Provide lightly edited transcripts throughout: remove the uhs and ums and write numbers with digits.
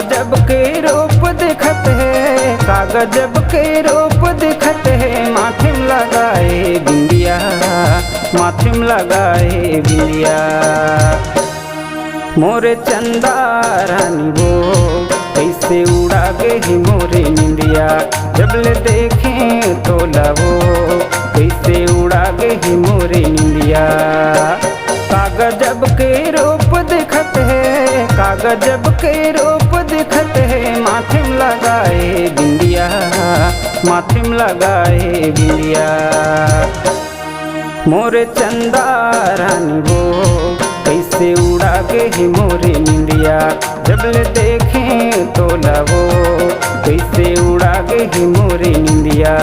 कागजब के रूप दिखत है, कागजब के रूप दिखत है। माथे में लगाए बिंदिया, माथे में लगाए बिंदिया। मोरे चंदा रानी वो कैसे उड़ा गई मोरे निंदिया। जब ले देखें तो लावो कैसे उड़ा गई मोरे निंदिया। कागजब के रूप दिखत है, कागजब के रूप दिखत है। माथे में लगाए बिंदिया, माथे में लगाए बिंदिया। मोरे चंदा रानी वो कैसे उड़ा गई मोरे निंदिया। जब ले देखें तो लावो कैसे उड़ा गई मोरे निंदिया।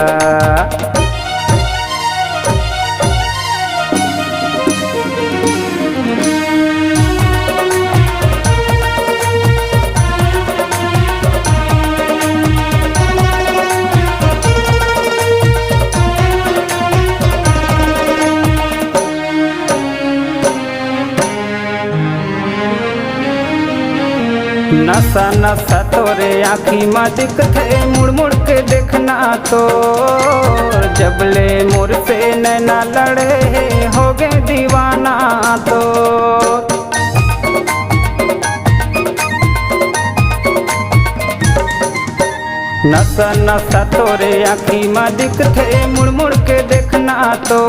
नशा नशा तोरे आँखी में दिखत है, मुड़ मुड़ के देखना तो। जब ले मोर से नैना लड़े हो गए दीवाना तो। नशा नशा तोरे आँखी में दिखत है, मुड़ मुड़ के देखना तो।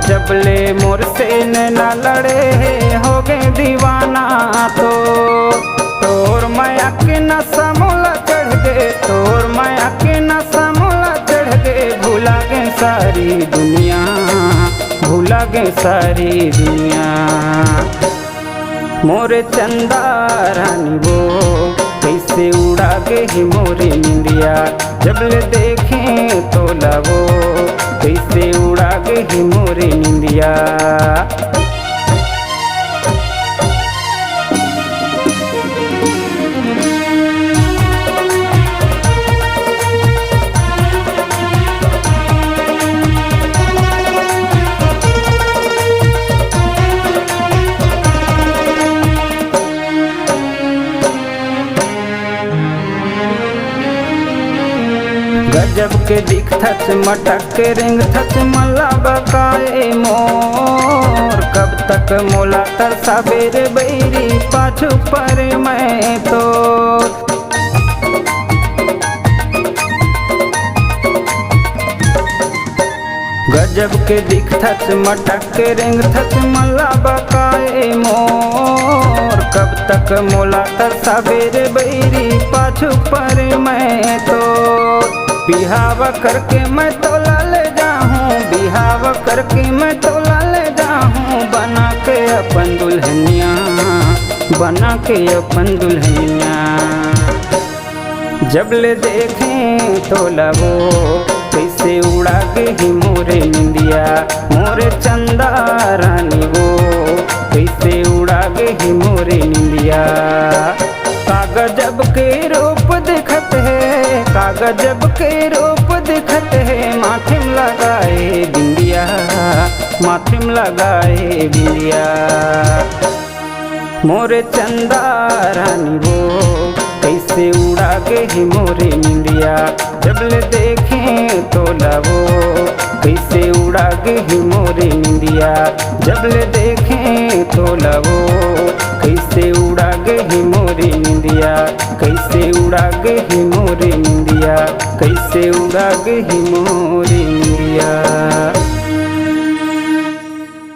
जब ले मोर से नैना लड़े हो गए दीवाना तो। तोर माया के नशा मोला चढ़ गए, तोर माया के नशा मोला चढ़ गए। भूला गए सारी दुनिया, भूला गए सारी दुनिया। मोरे चंदा रानी वो कैसे उड़ा गई मोरे निंदिया। जब ले देखें तो लावो कैसे उड़ा गई मोरे निंदिया। गजब के दिखत मटक के रिंग थच मला बकाए मोर। कब तक मोला तरसा बेरे बैरी पाछू पर मैं तो। गजब के दिखत मटक के रिंग थच मला बकाए मोर। कब तक मोला तरसा बेरे बैरी पाछू पर मैं तो। बिहावा करके मैं तोला ले जाऊँ, बिहावा करके मैं तोला ले जाऊँ। बना के अपन दुल्हनिया, बना के अपन दुल्हनिया। जब ले देखें तो लावो कैसे उड़ा गई मोरे निंदिया। मोरे चंदा रानी वो कैसे उड़ा गई मोरे निंदिया। कागजब के रूप दिखत है, कागजब के रूप दिखत है। माथे में लगाए बिंदिया, माथे में लगाए बिंदिया। मोरे चंदा रानी वो कैसे उड़ा गई मोरे निंदिया। जब ले देखें तो लावो कैसे उड़ा गई मोरे निंदिया। जब ले देखें तो लावो कैसे उड़ा गई मोरे निंदिया। कैसे उड़ा गई मोरे निंदिया, कैसे उड़ा गई मोरे निंदिया।